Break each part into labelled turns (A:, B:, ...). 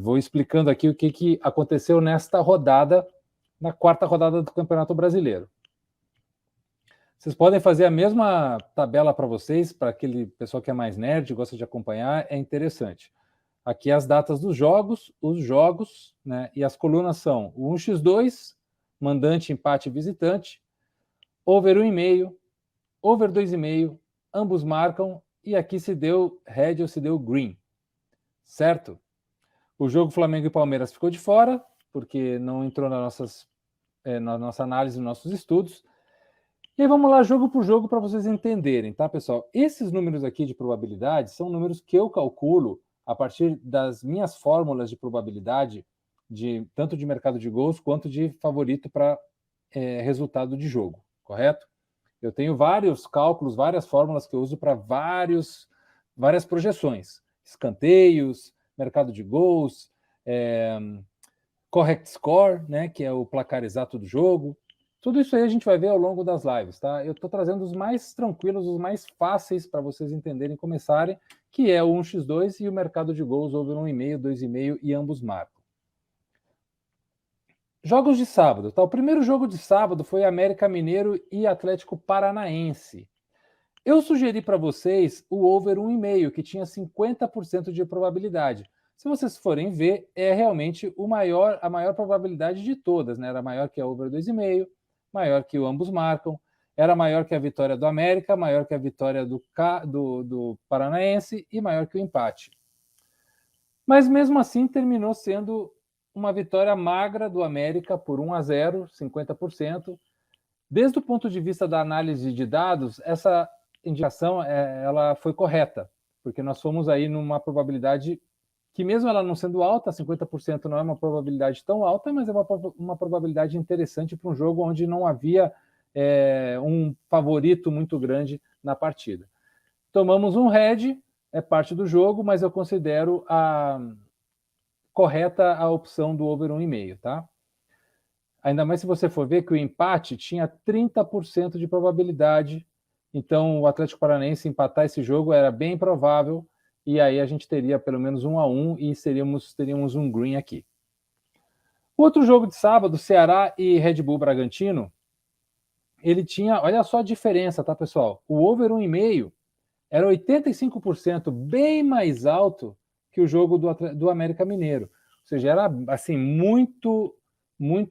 A: Vou explicando aqui o que aconteceu nesta rodada, na quarta rodada do Campeonato Brasileiro. Vocês podem fazer a mesma tabela para vocês, para aquele pessoal que é mais nerd, gosta de acompanhar, é interessante. Aqui as datas dos jogos, os jogos, né? E as colunas são o 1x2, mandante, empate, visitante, over 1,5, over 2,5, ambos marcam, e aqui se deu red ou se deu green, certo? O jogo Flamengo e Palmeiras ficou de fora, porque não entrou na nossa análise, nos nossos estudos. E aí vamos lá, jogo por jogo, para vocês entenderem, tá, pessoal? Esses números aqui de probabilidade são números que eu calculo a partir das minhas fórmulas de probabilidade, tanto de mercado de gols quanto de favorito para resultado de jogo, correto? Eu tenho vários cálculos, várias fórmulas que eu uso para várias projeções. Escanteios, mercado de gols, correct score, né, que é o placar exato do jogo. Tudo isso aí a gente vai ver ao longo das lives, tá? Eu estou trazendo os mais tranquilos, os mais fáceis para vocês entenderem, começarem, que é o 1x2 e o mercado de gols over 1,5, 2,5 e ambos marcam. Jogos de sábado, tá? O primeiro jogo de sábado foi América Mineiro e Atlético Paranaense. Eu sugeri para vocês o over 1,5, que tinha 50% de probabilidade. Se vocês forem ver, é realmente a maior probabilidade de todas, né? Era maior que a over 2,5, maior que o ambos marcam, era maior que a vitória do América, maior que a vitória do Paranaense e maior que o empate. Mas mesmo assim terminou sendo uma vitória magra do América por 1-0, 50%. Desde o ponto de vista da análise de dados, essa indicação ela foi correta, porque nós fomos aí numa probabilidade que, mesmo ela não sendo alta, 50% não é uma probabilidade tão alta, mas é uma probabilidade interessante para um jogo onde não havia um favorito muito grande na partida. Tomamos um red, é parte do jogo, mas eu considero correta a opção do over 1,5, tá? Ainda mais se você for ver que o empate tinha 30% de probabilidade, então o Atlético Paranaense empatar esse jogo era bem provável, e aí a gente teria pelo menos 1-1 e teríamos um green aqui. Outro jogo de sábado, Ceará e Red Bull Bragantino, ele tinha, olha só a diferença, tá, pessoal? O over 1,5 era 85%, bem mais alto que o jogo do América Mineiro. Ou seja, era assim muito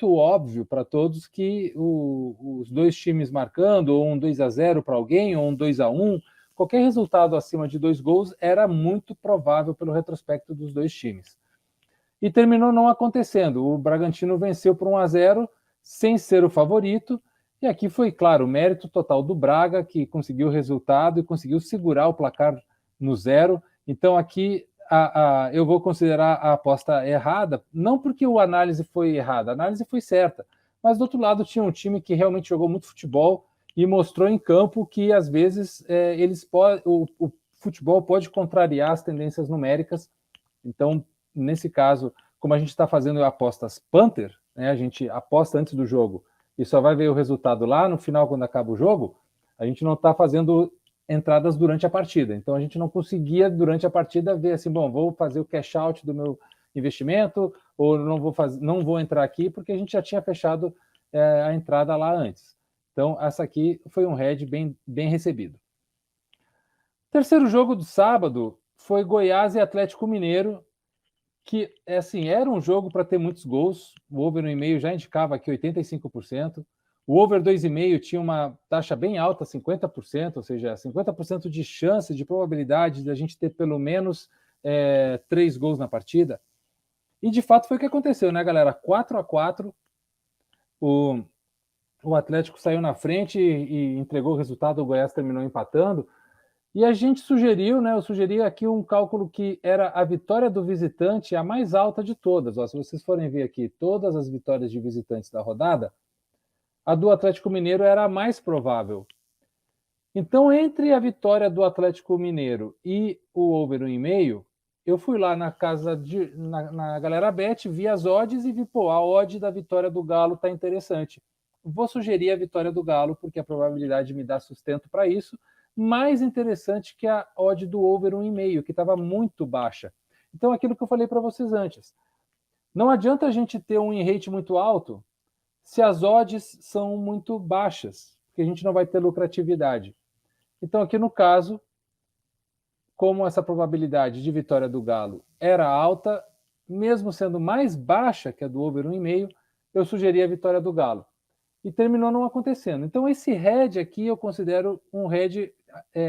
A: óbvio para todos que os dois times marcando, ou um 2-0 para alguém, ou um 2-1, qualquer resultado acima de 2 gols era muito provável pelo retrospecto dos dois times. E terminou não acontecendo. O Bragantino venceu por 1-0, sem ser o favorito, e aqui foi, claro, o mérito total do Braga, que conseguiu o resultado e conseguiu segurar o placar no 0. Então aqui eu vou considerar a aposta errada, não porque a análise foi errada, a análise foi certa, mas do outro lado tinha um time que realmente jogou muito futebol e mostrou em campo que às vezes o futebol pode contrariar as tendências numéricas. Então, nesse caso, como a gente está fazendo apostas punter, né, a gente aposta antes do jogo e só vai ver o resultado lá no final, quando acaba o jogo, a gente não está fazendo entradas durante a partida. Então a gente não conseguia, durante a partida, ver assim, bom, vou fazer o cash out do meu investimento, ou não vou entrar aqui, porque a gente já tinha fechado a entrada lá antes. Então essa aqui foi um head bem recebido. Terceiro jogo do sábado foi Goiás e Atlético Mineiro, que assim, era um jogo para ter muitos gols. O over 1,5 já indicava aqui 85%. O over 2,5 tinha uma taxa bem alta, 50%, ou seja, 50% de chance, de probabilidade de a gente ter pelo menos 3 gols na partida. E de fato foi o que aconteceu, né, galera? 4-4, o Atlético saiu na frente e entregou o resultado, o Goiás terminou empatando. E a gente sugeriu, né? Eu sugeri aqui um cálculo que era a vitória do visitante a mais alta de todas. Ó, se vocês forem ver aqui todas as vitórias de visitantes da rodada, a do Atlético Mineiro era a mais provável. Então, entre a vitória do Atlético Mineiro e o over 1,5, eu fui lá na Galera Bet, vi as odds e vi, a odd da vitória do Galo está interessante. Vou sugerir a vitória do Galo, porque a probabilidade me dá sustento para isso, mais interessante que a odd do over 1,5, que estava muito baixa. Então, aquilo que eu falei para vocês antes. Não adianta a gente ter um win rate muito alto se as odds são muito baixas, porque a gente não vai ter lucratividade. Então, aqui no caso, como essa probabilidade de vitória do Galo era alta, mesmo sendo mais baixa que a do over 1,5, eu sugeri a vitória do Galo. E terminou não acontecendo. Então, esse head aqui eu considero um head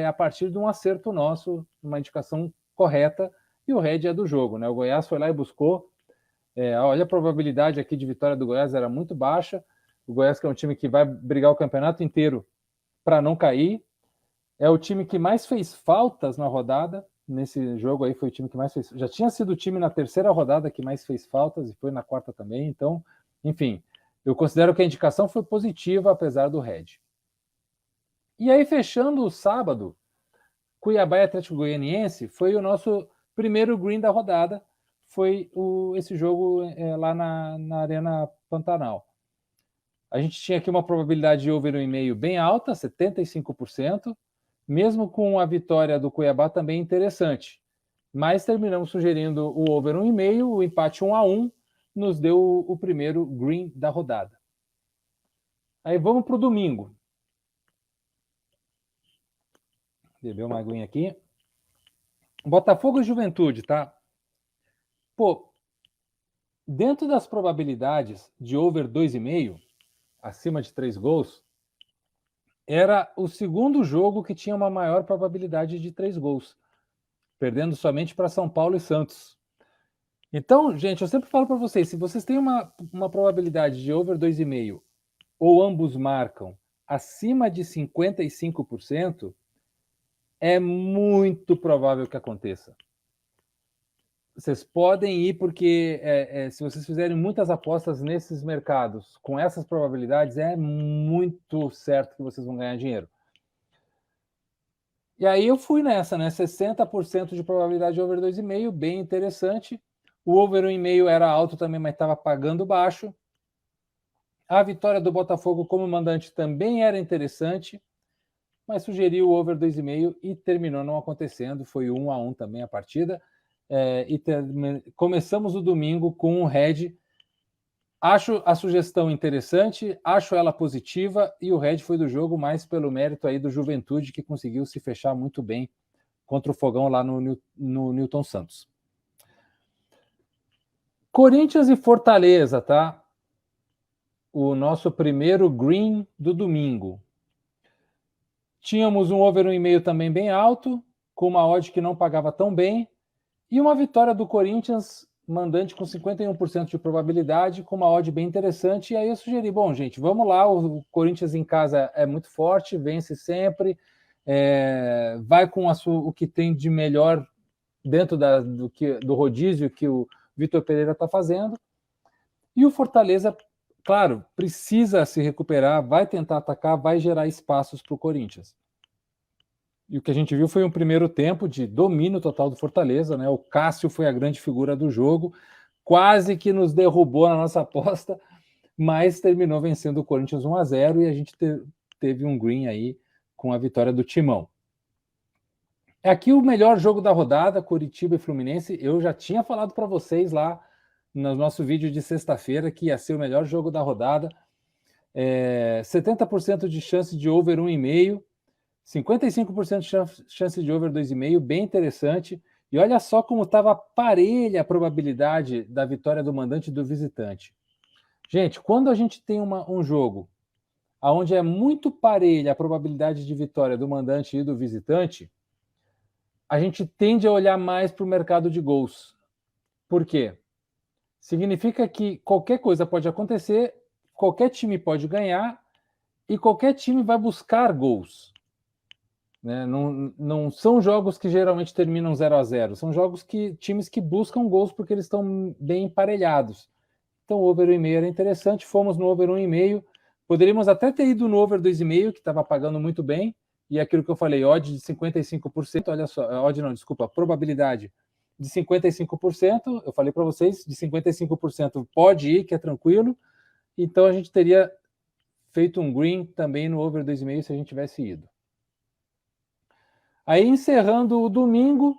A: a partir de um acerto nosso, uma indicação correta, e o head é do jogo, né? O Goiás foi lá e buscou. Olha, a probabilidade aqui de vitória do Goiás era muito baixa. O Goiás, que é um time que vai brigar o campeonato inteiro para não cair, é o time que mais fez faltas na rodada. Nesse jogo aí foi o time que mais fez. Já tinha sido o time na terceira rodada que mais fez faltas e foi na quarta também. Então, enfim, eu considero que a indicação foi positiva, apesar do head. E aí, fechando o sábado, Cuiabá e Atlético Goianiense foi o nosso primeiro green da rodada. Foi esse jogo lá na Arena Pantanal. A gente tinha aqui uma probabilidade de over 1,5 bem alta, 75%, mesmo com a vitória do Cuiabá também interessante. Mas terminamos sugerindo o over 1,5, o empate 1-1, nos deu o primeiro green da rodada. Aí vamos para o domingo. Beber uma aguinha aqui. Botafogo e Juventude, tá? Pô, dentro das probabilidades de over 2,5, acima de 3 gols, era o segundo jogo que tinha uma maior probabilidade de 3 gols, perdendo somente para São Paulo e Santos. Então, gente, eu sempre falo para vocês, se vocês têm uma probabilidade de over 2,5 ou ambos marcam acima de 55%, é muito provável que aconteça. Vocês podem ir porque se vocês fizerem muitas apostas nesses mercados, com essas probabilidades, é muito certo que vocês vão ganhar dinheiro. E aí eu fui nessa, né? 60% de probabilidade de over 2,5, bem interessante. O over 1,5 era alto também, mas estava pagando baixo. A vitória do Botafogo como mandante também era interessante, mas sugeri o over 2,5 e terminou não acontecendo. Foi 1-1 também a partida. Começamos o domingo com um head. Acho a sugestão interessante, acho ela positiva, e o head foi do jogo mais pelo mérito aí do Juventude, que conseguiu se fechar muito bem contra o Fogão lá no Newton Santos. Corinthians e Fortaleza, tá? O nosso primeiro green do domingo. Tínhamos um over 1,5 também bem alto, com uma odd que não pagava tão bem, e uma vitória do Corinthians, mandante com 51% de probabilidade, com uma odd bem interessante. E aí eu sugeri, bom, gente, vamos lá, o Corinthians em casa é muito forte, vence sempre, vai com o que tem de melhor dentro do rodízio que o Vitor Pereira está fazendo. E o Fortaleza, claro, precisa se recuperar, vai tentar atacar, vai gerar espaços para o Corinthians. E o que a gente viu foi um primeiro tempo de domínio total do Fortaleza, né? O Cássio foi a grande figura do jogo, quase que nos derrubou na nossa aposta, mas terminou vencendo o Corinthians 1-0 e a gente teve um green aí com a vitória do Timão. Aqui o melhor jogo da rodada, Coritiba e Fluminense. Eu já tinha falado para vocês lá no nosso vídeo de sexta-feira que ia ser o melhor jogo da rodada. 70% de chance de over 1,5, 55% de chance de over 2,5, bem interessante. E olha só como estava parelha a probabilidade da vitória do mandante e do visitante. Gente, quando a gente tem um jogo onde é muito parelha a probabilidade de vitória do mandante e do visitante, a gente tende a olhar mais para o mercado de gols. Por quê? Significa que qualquer coisa pode acontecer, qualquer time pode ganhar e qualquer time vai buscar gols. Né? Não são jogos que geralmente terminam 0-0, são times que buscam gols porque eles estão bem emparelhados. Então o over 1,5 era interessante, fomos no over 1,5, poderíamos até ter ido no over 2,5, que estava pagando muito bem, e aquilo que eu falei, odd de 55%, olha só, odd não, desculpa, probabilidade de 55%, eu falei para vocês, de 55% pode ir, que é tranquilo, então a gente teria feito um green também no over 2,5 se a gente tivesse ido. Aí, encerrando o domingo,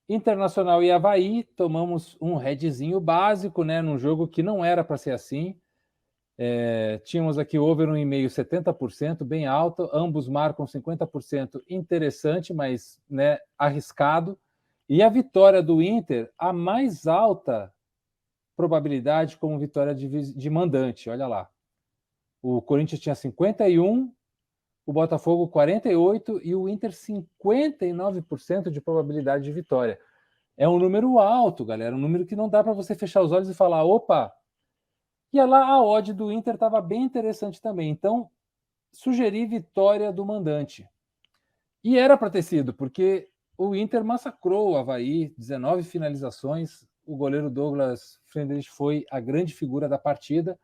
A: Internacional e Avaí, tomamos um headzinho básico, né, num jogo que não era para ser assim. Tínhamos aqui over 1,5, 70%, bem alto, ambos marcam 50%, interessante, mas, né, arriscado. E a vitória do Inter, a mais alta probabilidade como vitória de mandante, olha lá. O Corinthians tinha 51%, o Botafogo 48% e o Inter 59% de probabilidade de vitória. É um número alto, galera, um número que não dá para você fechar os olhos e falar, opa! E lá a odd do Inter estava bem interessante também, então sugeri vitória do mandante. E era para ter sido, porque o Inter massacrou o Avaí, 19 finalizações, o goleiro Douglas Friedrich foi a grande figura da partida.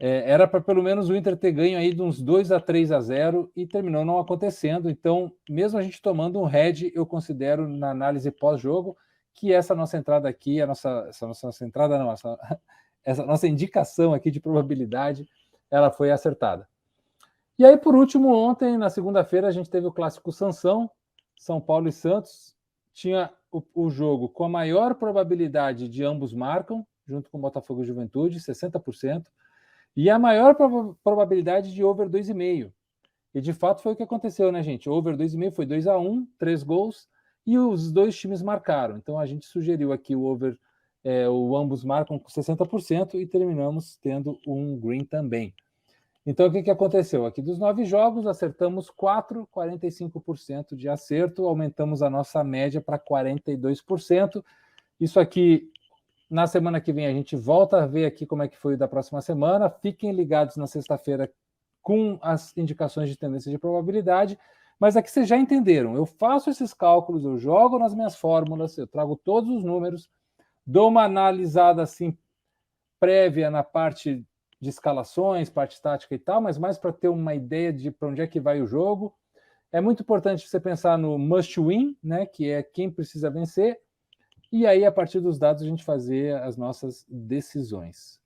A: Era para pelo menos o Inter ter ganho aí de uns 2-3-0 e terminou não acontecendo. Então, mesmo a gente tomando um head, eu considero na análise pós-jogo que essa nossa entrada aqui, essa nossa entrada não, essa nossa indicação aqui de probabilidade, ela foi acertada. E aí, por último, ontem, na segunda-feira, a gente teve o clássico Sansão, São Paulo e Santos. Tinha o jogo com a maior probabilidade de ambos marcam, junto com o Botafogo e Juventude, 60%. E a maior probabilidade de over 2,5. E de fato foi o que aconteceu, né, gente? Over 2,5 foi 2-1, 3 gols, e os dois times marcaram. Então a gente sugeriu aqui o over, o ambos marcam com 60% e terminamos tendo um green também. Então o que aconteceu? Aqui dos 9 jogos, acertamos 4, 45% de acerto, aumentamos a nossa média para 42%. Isso aqui... Na semana que vem a gente volta a ver aqui como é que foi da próxima semana. Fiquem ligados na sexta-feira com as indicações de tendência de probabilidade. Mas aqui vocês já entenderam. Eu faço esses cálculos, eu jogo nas minhas fórmulas, eu trago todos os números, dou uma analisada assim prévia na parte de escalações, parte tática e tal, mas mais para ter uma ideia de para onde é que vai o jogo. É muito importante você pensar no must win, né, que é quem precisa vencer. E aí, a partir dos dados, a gente fazer as nossas decisões.